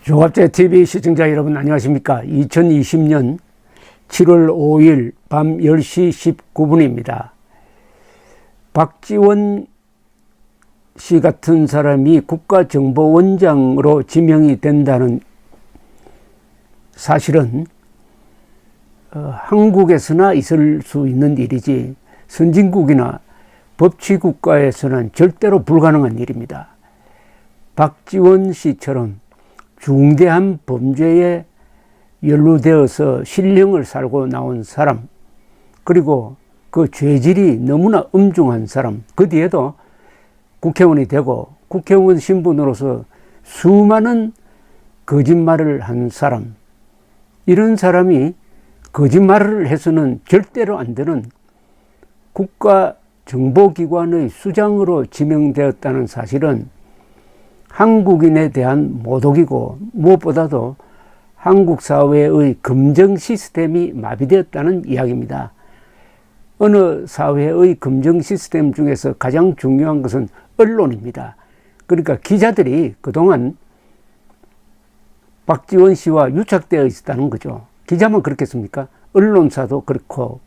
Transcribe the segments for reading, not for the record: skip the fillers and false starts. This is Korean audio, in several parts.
조갑제TV 시청자 여러분 안녕하십니까. 2020년 7월 5일 밤 10시 19분입니다. 박지원 씨 같은 사람이 국가정보원장으로 지명이 된다는 사실은 한국에서나 있을 수 있는 일이지 선진국이나 법치국가에서는 절대로 불가능한 일입니다. 박지원 씨처럼 중대한 범죄에 연루되어서 실형을 살고 나온 사람, 그리고 그 죄질이 너무나 엄중한 사람, 그 뒤에도 국회의원이 되고 국회의원 신분으로서 수많은 거짓말을 한 사람, 이런 사람이 거짓말을 해서는 절대로 안 되는 국가정보기관의 수장으로 지명되었다는 사실은 한국인에 대한 모독이고, 무엇보다도 한국 사회의 검증 시스템이 마비되었다는 이야기입니다. 어느 사회의 검증 시스템 중에서 가장 중요한 것은 언론입니다. 그러니까 기자들이 그동안 박지원 씨와 유착되어 있었다는 거죠. 기자만 그렇겠습니까? 언론사도 그렇고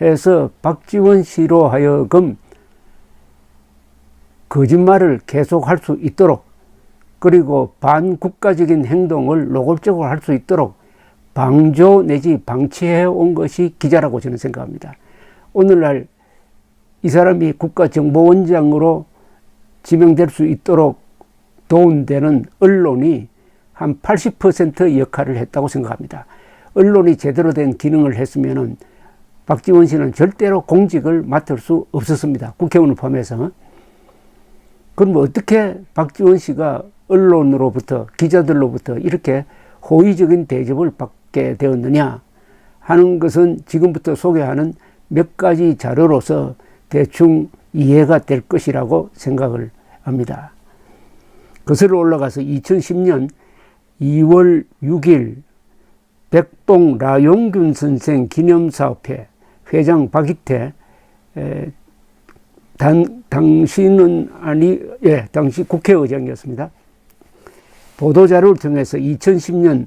해서 박지원 씨로 하여금 거짓말을 계속할 수 있도록, 그리고 반국가적인 행동을 노골적으로 할 수 있도록 방조 내지 방치해 온 것이 기자라고 저는 생각합니다. 오늘날 이 사람이 국가정보원장으로 지명될 수 있도록 도운 데는 언론이 한 80% 역할을 했다고 생각합니다. 언론이 제대로 된 기능을 했으면은 박지원 씨는 절대로 공직을 맡을 수 없었습니다. 국회의원을 포함해서. 그럼 어떻게 박지원 씨가 언론으로부터, 기자들로부터 이렇게 호의적인 대접을 받게 되었느냐 하는 것은 지금부터 소개하는 몇 가지 자료로서 대충 이해가 될 것이라고 생각을 합니다. 거슬러 올라가서 2010년 2월 6일 백봉 라용균 선생 기념사업회 회장 박이태, 당시는 당시 국회의장이었습니다. 보도자료를 통해서 2010년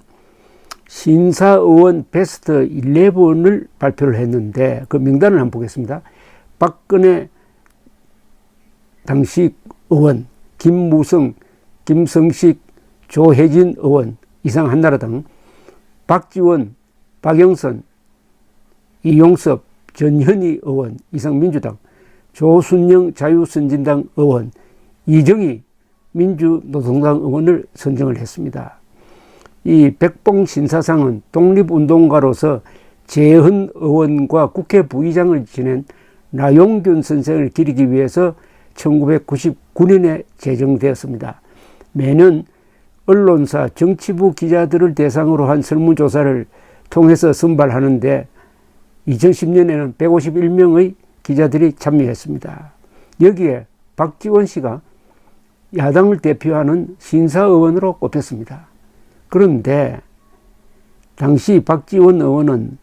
신사의원 베스트 11을 발표를 했는데, 그 명단을 한번 보겠습니다. 박근혜 당시 의원, 김무성, 김성식, 조혜진 의원, 이상 한나라당, 박지원, 박영선, 이용섭, 전현희 의원, 이상 민주당, 조순영 자유선진당 의원, 이정희 민주노동당 의원을 선정을 했습니다. 이 백봉 신사상은 독립운동가로서 재헌 의원과 국회 부의장을 지낸 라용균 선생을 기리기 위해서 1999년에 제정되었습니다. 매년 언론사 정치부 기자들을 대상으로 한 설문조사를 통해서 선발하는데 2010년에는 151명의 기자들이 참여했습니다. 여기에 박지원 씨가 야당을 대표하는 신사의원으로 꼽혔습니다. 그런데 당시 박지원 의원은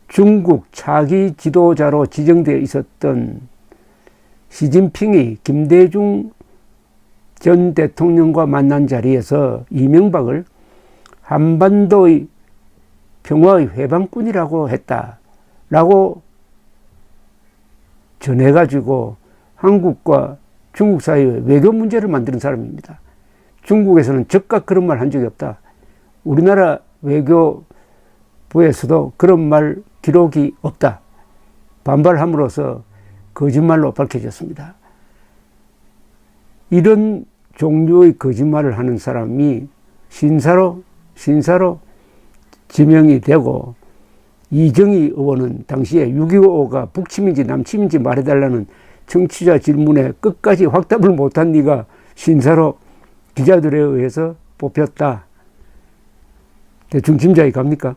중국 차기 지도자로 지정되어 있었던 시진핑이 김대중 전 대통령과 만난 자리에서 이명박을 한반도의 평화의 회방꾼이라고 했다라고 전해가지고 한국과 중국 사이의 외교 문제를 만드는 사람입니다. 중국에서는 즉각 그런 말 한 적이 없다. 우리나라 외교부에서도 그런 말 기록이 없다. 반발함으로써 거짓말로 밝혀졌습니다. 이런 종류의 거짓말을 하는 사람이 신사로 지명이 되고, 이정희 의원은 당시에 6.25가 북침인지 남침인지 말해달라는 청취자 질문에 끝까지 확답을 못한 네가 신사로 기자들에 의해서 뽑혔다. 대충 짐작이 갑니까?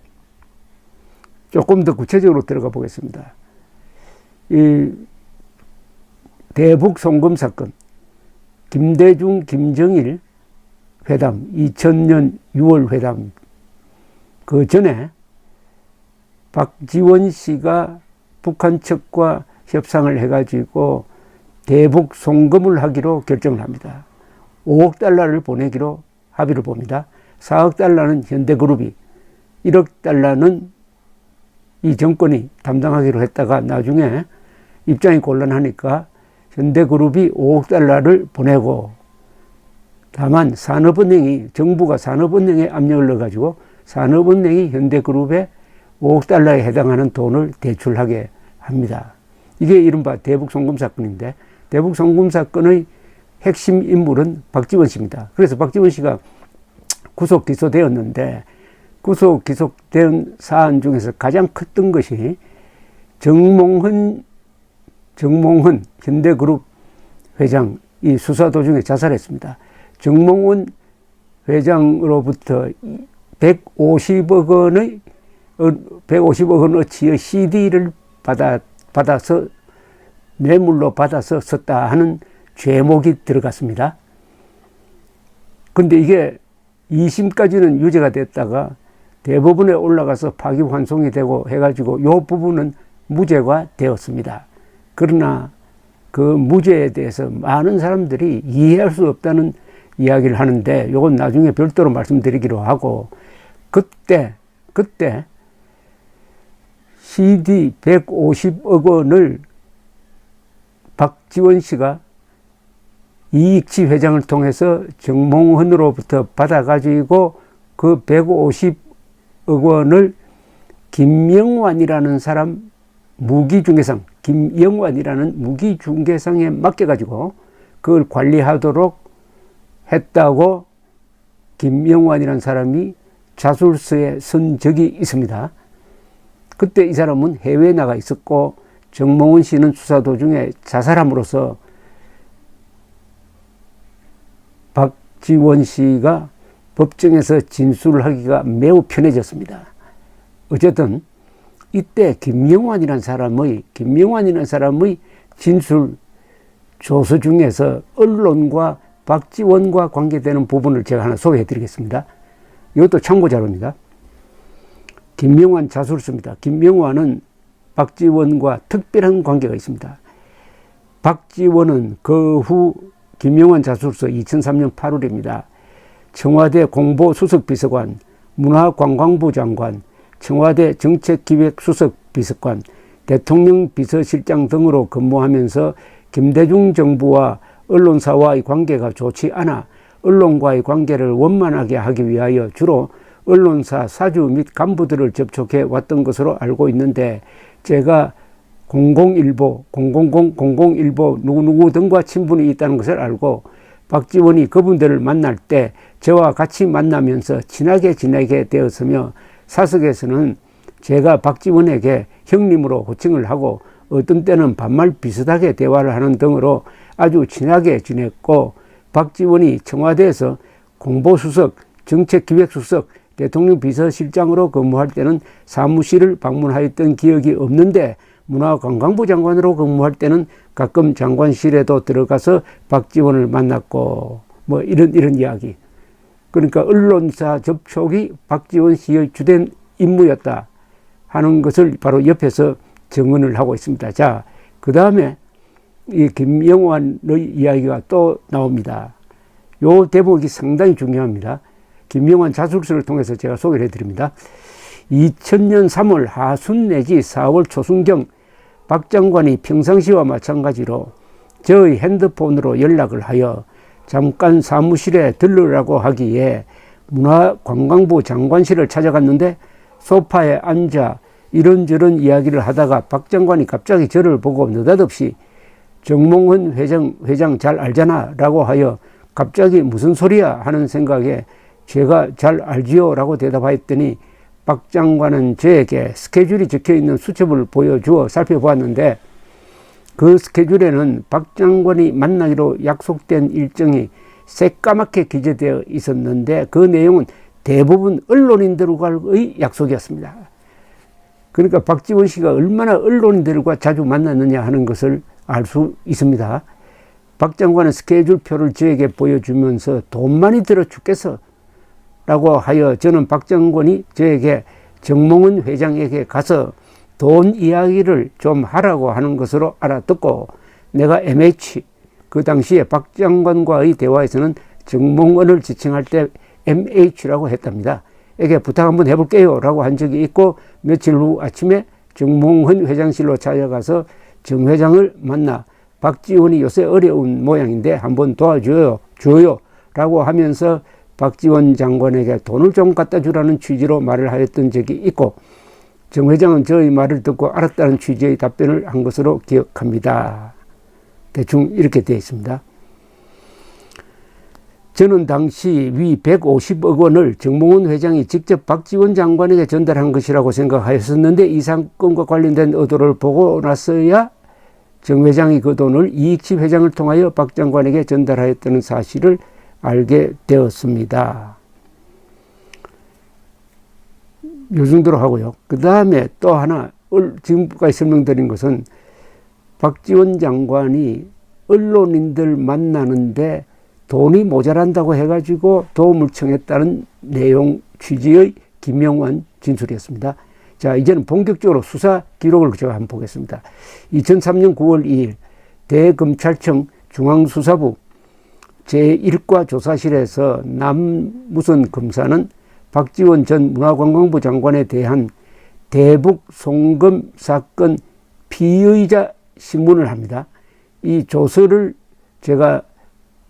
조금 더 구체적으로 들어가 보겠습니다. 이 대북 송금 사건, 김대중, 김정일 회담, 2000년 6월 회담, 그 전에 박지원 씨가 북한 측과 협상을 해가지고 대북 송금을 하기로 결정을 합니다. 5억 달러를 보내기로 합의를 봅니다. 4억 달러는 현대그룹이, 1억 달러는 이 정권이 담당하기로 했다가 나중에 입장이 곤란하니까 현대그룹이 5억 달러를 보내고, 다만 산업은행이, 정부가 산업은행에 압력을 넣어가지고 산업은행이 현대그룹에 5억 달러에 해당하는 돈을 대출하게 합니다. 이게 이른바 대북송금 사건인데, 대북송금 사건의 핵심 인물은 박지원 씨입니다. 그래서 박지원 씨가 구속 기소되었는데, 구속 기소된 사안 중에서 가장 컸던 것이 정몽헌 현대그룹 회장이 수사 도중에 자살했습니다. 정몽헌 회장으로부터 150억 원어치의 CD를 받아서 뇌물로 받아서 썼다 하는 죄목이 들어갔습니다. 근데 이게 2심까지는 유죄가 됐다가 대법원에 올라가서 파기환송이 되고 해가지고 이 부분은 무죄가 되었습니다. 그러나 그 무죄에 대해서 많은 사람들이 이해할 수 없다는 이야기를 하는데, 이건 나중에 별도로 말씀드리기로 하고, 그때 CD 150억 원을 박지원 씨가 이익치 회장을 통해서 정몽헌으로부터 받아가지고 그 150억 원을 김영환이라는 사람 김영환이라는 무기중개상에 맡겨가지고 그걸 관리하도록 했다고 김영환이라는 사람이 자술서에 쓴 적이 있습니다. 그때 이 사람은 해외에 나가 있었고 정몽헌 씨는 수사 도중에 자살함으로써 박지원 씨가 법정에서 진술을 하기가 매우 편해졌습니다. 어쨌든 이때 김영환이라는 사람의 진술 조서 중에서 언론과 박지원과 관계되는 부분을 제가 하나 소개해 드리겠습니다. 이것도 참고 자료입니다. 김영환 자술서입니다. 김영환은 박지원과 특별한 관계가 있습니다. 박지원은 그 후 김영환 자술서 2003년 8월입니다. 청와대 공보수석비서관, 문화관광부 장관, 청와대 정책기획수석비서관, 대통령 비서실장 등으로 근무하면서 김대중 정부와 언론사와의 관계가 좋지 않아 언론과의 관계를 원만하게 하기 위하여 주로 언론사 사주 및 간부들을 접촉해 왔던 것으로 알고 있는데, 제가 001보, 000, 001보 누구누구 등과 친분이 있다는 것을 알고 박지원이 그분들을 만날 때 저와 같이 만나면서 친하게 지내게 되었으며, 사석에서는 제가 박지원에게 형님으로 호칭을 하고 어떤 때는 반말 비슷하게 대화를 하는 등으로 아주 친하게 지냈고, 박지원이 청와대에서 공보수석, 정책기획수석, 대통령 비서실장으로 근무할 때는 사무실을 방문하였던 기억이 없는데, 문화관광부 장관으로 근무할 때는 가끔 장관실에도 들어가서 박지원을 만났고, 뭐 이런 이야기. 그러니까 언론사 접촉이 박지원 씨의 주된 임무였다 하는 것을 바로 옆에서 증언을 하고 있습니다. 자, 그 다음에 이 김영환의 이야기가 또 나옵니다. 요 대목이 상당히 중요합니다. 김영환 자술서를 통해서 제가 소개를 해드립니다. 2000년 3월 하순 내지 4월 초순경 박 장관이 평상시와 마찬가지로 저의 핸드폰으로 연락을 하여 잠깐 사무실에 들르라고 하기에 문화관광부 장관실을 찾아갔는데, 소파에 앉아 이런저런 이야기를 하다가 박 장관이 갑자기 저를 보고 느닷없이 정몽헌 회장 잘 알잖아 라고 하여 갑자기 무슨 소리야 하는 생각에 제가 잘 알지요 라고 대답하였더니, 박 장관은 저에게 스케줄이 적혀있는 수첩을 보여주어 살펴보았는데, 그 스케줄에는 박 장관이 만나기로 약속된 일정이 새까맣게 기재되어 있었는데, 그 내용은 대부분 언론인들과의 약속이었습니다. 그러니까 박지원 씨가 얼마나 언론인들과 자주 만났느냐 하는 것을 알 수 있습니다. 박 장관은 스케줄표를 저에게 보여주면서 돈 많이 들어 죽겠어 라고 하여 저는 박 장관이 저에게 정몽헌 회장에게 가서 돈 이야기를 좀 하라고 하는 것으로 알아듣고, 내가 MH, 그 당시에 박 장관과의 대화에서는 정몽헌을 지칭할 때 MH라고 했답니다. 에게 부탁 한번 해볼게요 라고 한 적이 있고, 며칠 후 아침에 정몽헌 회장실로 찾아가서 정 회장을 만나 박지원이 요새 어려운 모양인데 한번 도와줘요 라고 하면서 박지원 장관에게 돈을 좀 갖다 주라는 취지로 말을 하였던 적이 있고, 정 회장은 저의 말을 듣고 알았다는 취지의 답변을 한 것으로 기억합니다. 대충 이렇게 되어 있습니다. 저는 당시 위 150억 원을 정몽헌 회장이 직접 박지원 장관에게 전달한 것이라고 생각하였었는데, 이 사건과 관련된 의도를 보고 나서야 정 회장이 그 돈을 이익치 회장을 통하여 박 장관에게 전달하였다는 사실을 알게 되었습니다. 요 정도로 하고요. 그 다음에 또 하나, 지금까지 설명드린 것은 박지원 장관이 언론인들 만나는데 돈이 모자란다고 해가지고 도움을 청했다는 내용 취지의 김명환 진술이었습니다. 자, 이제는 본격적으로 수사 기록을 제가 한번 보겠습니다. 2003년 9월 2일 대검찰청 중앙수사부 제1과 조사실에서 남무선 검사는 박지원 전 문화관광부 장관에 대한 대북 송금 사건 피의자 신문을 합니다. 이 조서를 제가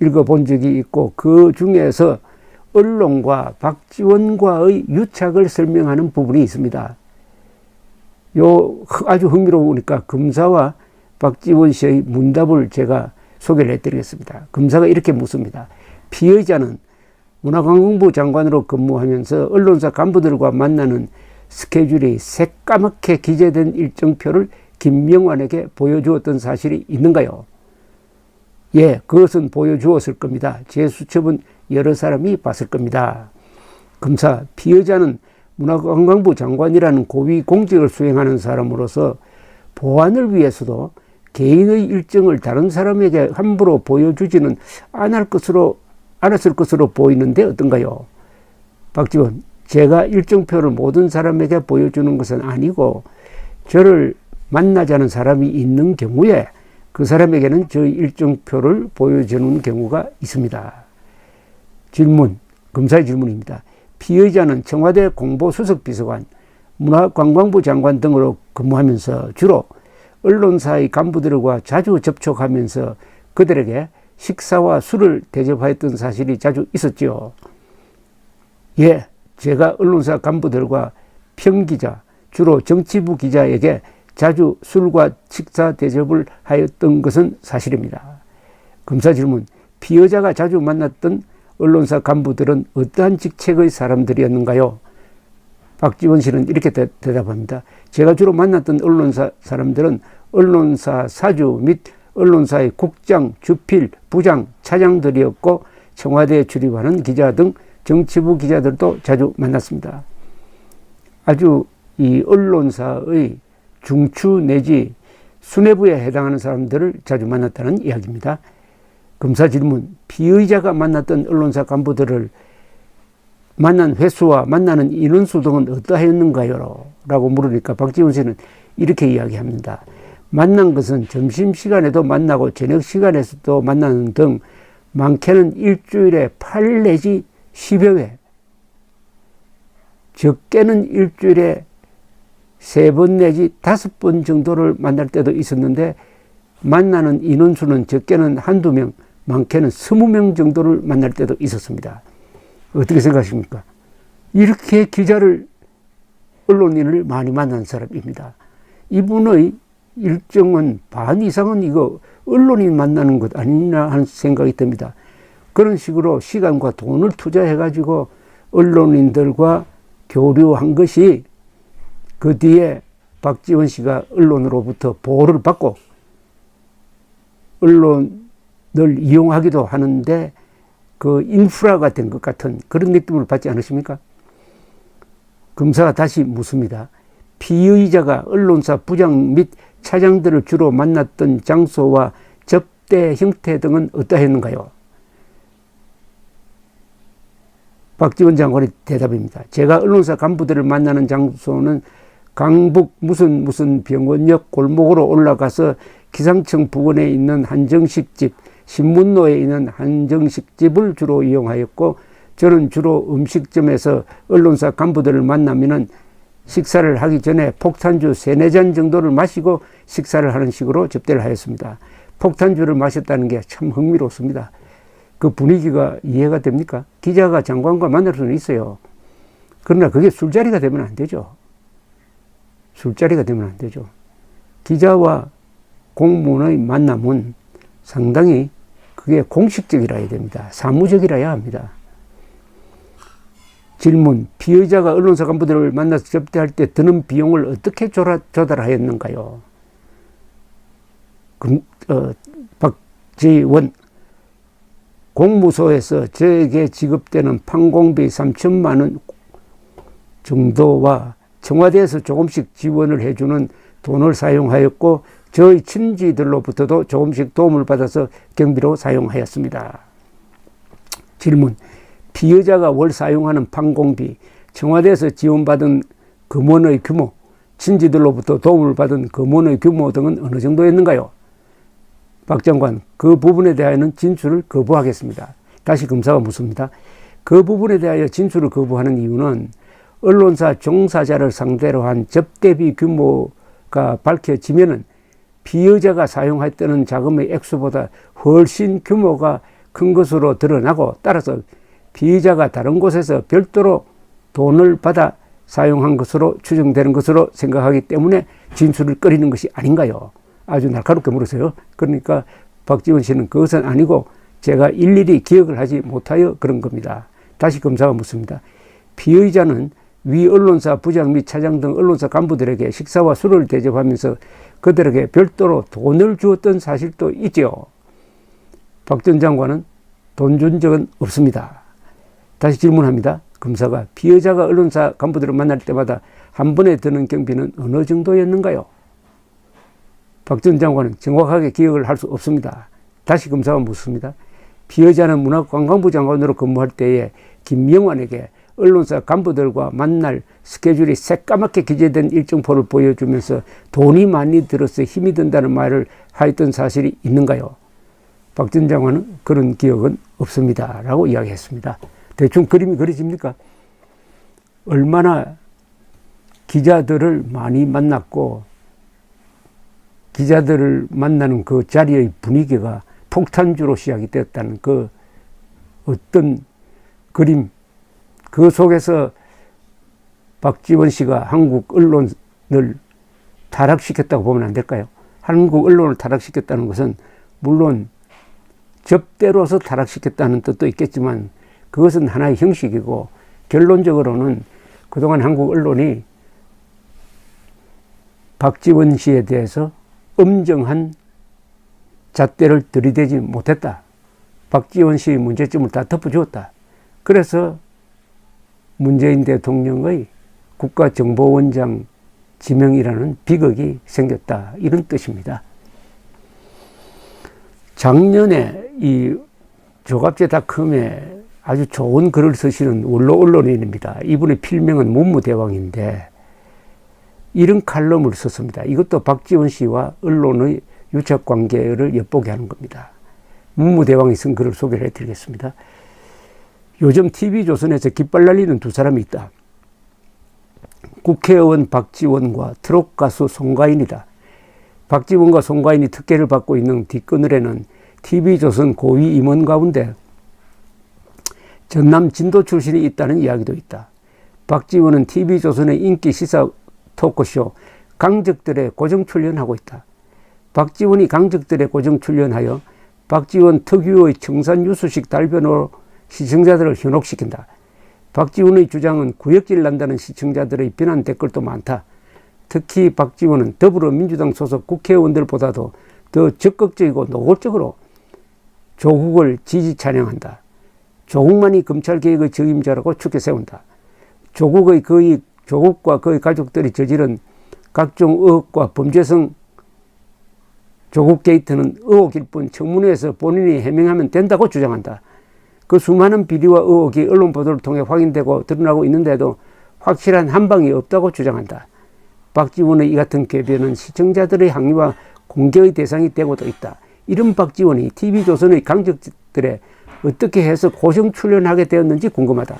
읽어본 적이 있고, 그 중에서 언론과 박지원과의 유착을 설명하는 부분이 있습니다. 아주 흥미로우니까 검사와 박지원 씨의 문답을 제가 소개를 해드리겠습니다. 검사가 이렇게 묻습니다. 피의자는 문화관광부 장관으로 근무하면서 언론사 간부들과 만나는 스케줄이 새까맣게 기재된 일정표를 김명환에게 보여주었던 사실이 있는가요? 예, 그것은 보여주었을 겁니다. 제 수첩은 여러 사람이 봤을 겁니다. 검사, 피의자는 문화관광부 장관이라는 고위 공직을 수행하는 사람으로서 보안을 위해서도 개인의 일정을 다른 사람에게 함부로 보여주지는 않았을 것으로 보이는데 어떤가요? 박지원, 제가 일정표를 모든 사람에게 보여주는 것은 아니고, 저를 만나자는 사람이 있는 경우에 그 사람에게는 저희 일정표를 보여주는 경우가 있습니다. 질문, 검사의 질문입니다. 피의자는 청와대 공보수석비서관, 문화관광부 장관 등으로 근무하면서 주로 언론사의 간부들과 자주 접촉하면서 그들에게 식사와 술을 대접하였던 사실이 자주 있었지요. 예, 제가 언론사 간부들과 평기자, 주로 정치부 기자에게 자주 술과 식사 대접을 하였던 것은 사실입니다. 검사 질문, 피의자가 자주 만났던 언론사 간부들은 어떠한 직책의 사람들이었는가요? 박지원 씨는 이렇게 대답합니다. 제가 주로 만났던 언론사 사람들은 언론사 사주 및 언론사의 국장, 주필, 부장, 차장들이었고, 청와대에 출입하는 기자 등 정치부 기자들도 자주 만났습니다. 아주 이 언론사의 중추 내지 수뇌부에 해당하는 사람들을 자주 만났다는 이야기입니다. 검사 질문, 피의자가 만났던 언론사 간부들을 만난 횟수와 만나는 인원수 등은 어떠하였는가요? 라고 물으니까 박지원 씨는 이렇게 이야기합니다. 만난 것은 점심시간에도 만나고 저녁시간에서도 만나는 등 많게는 일주일에 8 내지 10여 회, 적게는 일주일에 3번 내지 5번 정도를 만날 때도 있었는데, 만나는 인원수는 적게는 한두 명, 많게는 20명 정도를 만날 때도 있었습니다. 어떻게 생각하십니까? 이렇게 기자를, 언론인을 많이 만난 사람입니다. 이분의 일정은 반 이상은 이거 언론인 만나는 것 아니냐 하는 생각이 듭니다. 그런 식으로 시간과 돈을 투자해가지고 언론인들과 교류한 것이 그 뒤에 박지원 씨가 언론으로부터 보호를 받고 언론을 이용하기도 하는데 그 인프라가 된 것 같은 그런 느낌을 받지 않으십니까? 검사가 다시 묻습니다. 피의자가 언론사 부장 및 차장들을 주로 만났던 장소와 접대 형태 등은 어떠했는가요? 박지원 장관의 대답입니다. 제가 언론사 간부들을 만나는 장소는 강북 무슨 병원역 골목으로 올라가서 기상청 부근에 있는 한정식집, 신문로에 있는 한정식집을 주로 이용하였고, 저는 주로 음식점에서 언론사 간부들을 만나면은 식사를 하기 전에 폭탄주 3-4잔 정도를 마시고 식사를 하는 식으로 접대를 하였습니다. 폭탄주를 마셨다는 게 참 흥미롭습니다. 그 분위기가 이해가 됩니까? 기자가 장관과 만날 수는 있어요. 그러나 그게 술자리가 되면 안 되죠. 술자리가 되면 안 되죠. 기자와 공무원의 만남은 상당히 그게 공식적이라야 됩니다. 사무적이라야 합니다. 질문, 피의자가 언론사 간부들을 만나서 접대할 때 드는 비용을 어떻게 조달하였는가요? 박지원, 공무소에서 저에게 지급되는 판공비 3천만 원 정도와 청와대에서 조금씩 지원을 해주는 돈을 사용하였고 저희 친지들로부터도 조금씩 도움을 받아서 경비로 사용하였습니다. 질문, 피의자가 월 사용하는 판공비, 청와대에서 지원받은 금원의 규모, 친지들로부터 도움을 받은 금원의 규모 등은 어느 정도였는가요? 박 장관, 그 부분에 대하여는 진술을 거부하겠습니다. 다시 검사가 묻습니다. 그 부분에 대하여 진술을 거부하는 이유는 언론사 종사자를 상대로 한 접대비 규모가 밝혀지면은 피의자가 사용했다는 자금의 액수보다 훨씬 규모가 큰 것으로 드러나고 따라서 피의자가 다른 곳에서 별도로 돈을 받아 사용한 것으로 추정되는 것으로 생각하기 때문에 진술을 꺼리는 것이 아닌가요? 아주 날카롭게 물으세요. 그러니까 박지원 씨는 그것은 아니고 제가 일일이 기억을 하지 못하여 그런 겁니다. 다시 검사가 묻습니다. 피의자는 위 언론사 부장 및 차장 등 언론사 간부들에게 식사와 술을 대접하면서 그들에게 별도로 돈을 주었던 사실도 있지요. 박 전 장관은 돈 준 적은 없습니다. 다시 질문합니다. 검사가 피의자가 언론사 간부들을 만날 때마다 한 번에 드는 경비는 어느 정도였는가요? 박 전 장관은 정확하게 기억을 할 수 없습니다. 다시 검사가 묻습니다. 피의자는 문화관광부 장관으로 근무할 때에 김명환에게 언론사 간부들과 만날 스케줄이 새까맣게 기재된 일정표를 보여주면서 돈이 많이 들어서 힘이 든다는 말을 하였던 사실이 있는가요? 박 전 장관은 그런 기억은 없습니다. 라고 이야기했습니다. 대충 그림이 그려집니까? 얼마나 기자들을 많이 만났고 기자들을 만나는 그 자리의 분위기가 폭탄주로 시작이 되었다는 그 어떤 그림, 그 속에서 박지원 씨가 한국 언론을 타락시켰다고 보면 안 될까요? 한국 언론을 타락시켰다는 것은 물론 접대로서 타락시켰다는 뜻도 있겠지만 그것은 하나의 형식이고 결론적으로는 그동안 한국 언론이 박지원 씨에 대해서 엄정한 잣대를 들이대지 못했다. 박지원 씨의 문제점을 다 덮어주었다. 그래서 문재인 대통령의 국가정보원장 지명이라는 비극이 생겼다. 이런 뜻입니다. 작년에 이 조갑제닷컴에 아주 좋은 글을 쓰시는 원로 언론인입니다. 이분의 필명은 문무대왕인데 이런 칼럼을 썼습니다. 이것도 박지원 씨와 언론의 유착관계를 엿보게 하는 겁니다. 문무대왕이 쓴 글을 소개를 해드리겠습니다. 요즘 TV조선에서 깃발 날리는 두 사람이 있다. 국회의원 박지원과 트롯 가수 송가인이다. 박지원과 송가인이 특혜를 받고 있는 뒷그늘에는 TV조선 고위 임원 가운데 전남 진도 출신이 있다는 이야기도 있다. 박지원은 TV조선의 인기 시사 토크쇼 강적들에 고정 출연하고 있다. 박지원이 강적들에 고정 출연하여 박지원 특유의 청산유수식 달변으로 시청자들을 현혹시킨다. 박지원의 주장은 구역질 난다는 시청자들의 비난 댓글도 많다. 특히 박지원은 더불어민주당 소속 국회의원들보다도 더 적극적이고 노골적으로 조국을 지지 찬양한다. 조국만이 검찰개혁의 적임자라고 추켜 세운다. 조국과 그의 가족들이 저지른 각종 의혹과 범죄성 조국 게이트는 의혹일 뿐 청문회에서 본인이 해명하면 된다고 주장한다. 그 수많은 비리와 의혹이 언론 보도를 통해 확인되고 드러나고 있는데도 확실한 한방이 없다고 주장한다. 박지원의 이 같은 궤변은 시청자들의 항의와 공개의 대상이 되고도 있다. 이런 박지원이 TV조선의 강적들의 어떻게 해서 고정 출연하게 되었는지 궁금하다.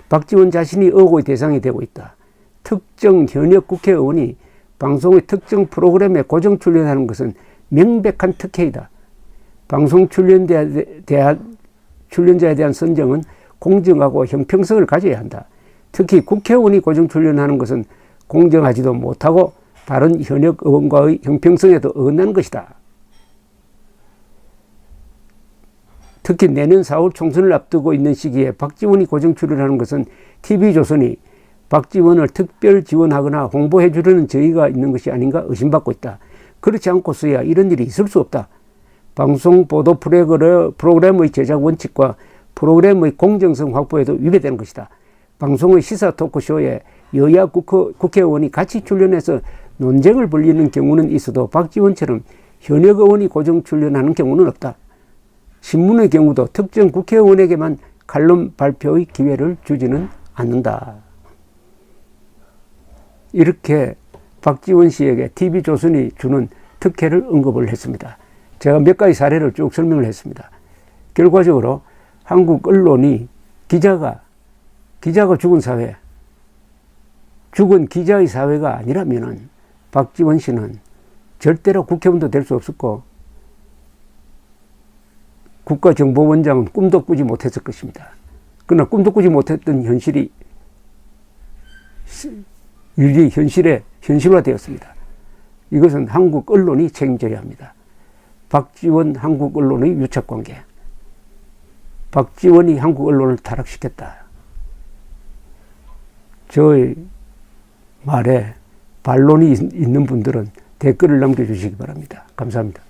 박지원 자신이 의혹의 대상이 되고 있다. 특정 현역 국회의원이 방송의 특정 프로그램에 고정 출연하는 것은 명백한 특혜이다. 방송 출연자에 대한 선정은 공정하고 형평성을 가져야 한다. 특히 국회의원이 고정 출연하는 것은 공정하지도 못하고 다른 현역 의원과의 형평성에도 어긋나는 것이다. 특히 내년 4월 총선을 앞두고 있는 시기에 박지원이 고정 출연하는 것은 TV조선이 박지원을 특별 지원하거나 홍보해 주려는 저희가 있는 것이 아닌가 의심받고 있다. 그렇지 않고서야 이런 일이 있을 수 없다. 방송 보도 프로그램의 제작 원칙과 프로그램의 공정성 확보에도 위배되는 것이다. 방송의 시사 토크쇼에 여야 국회의원이 같이 출연해서 논쟁을 벌이는 경우는 있어도 박지원처럼 현역 의원이 고정 출연하는 경우는 없다. 신문의 경우도 특정 국회의원에게만 칼럼 발표의 기회를 주지는 않는다. 이렇게 박지원 씨에게 TV조선이 주는 특혜를 언급을 했습니다. 제가 몇 가지 사례를 쭉 설명을 했습니다. 결과적으로 한국 언론이 기자가 죽은 사회, 죽은 기자의 사회가 아니라면은 박지원 씨는 절대로 국회의원도 될 수 없었고 국가정보원장은 꿈도 꾸지 못했을 것입니다. 그러나 꿈도 꾸지 못했던 현실이 현실화되었습니다. 이것은 한국 언론이 책임져야 합니다. 박지원 한국 언론의 유착관계. 박지원이 한국 언론을 타락시켰다. 저의 말에 반론이 있는 분들은 댓글을 남겨주시기 바랍니다. 감사합니다.